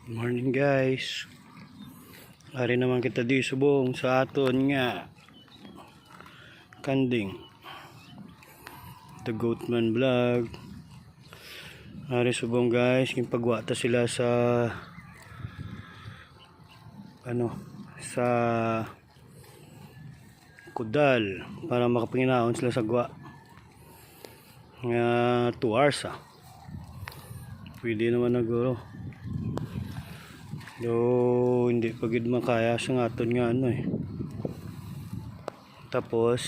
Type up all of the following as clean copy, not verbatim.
Morning guys. Ari naman kita di subong sa aton nga kanding. The Goatman Vlog. Ari subong guys, pagwata sila sa sa kudal para makapanginaon sila sa gwa. Nga 2 hours Pwede naman naguro. Do hindi pagid makaya sa aton nga Tapos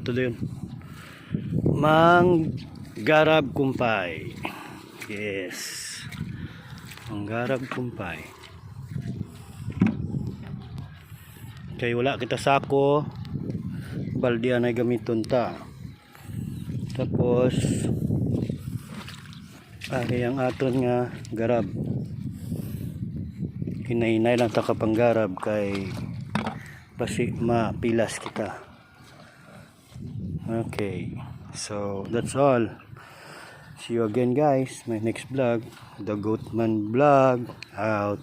to din. Manggarab kumpay. Yes. Manggarab kumpay. Kay wala kita sako, baldian ay gamiton ta. Tapos ari ang aton nga garab. Hinahinay lang ta kapang garab kay basi mapilas kita. Okay, so that's all. See you again guys, my next vlog, The Goatman Vlog out.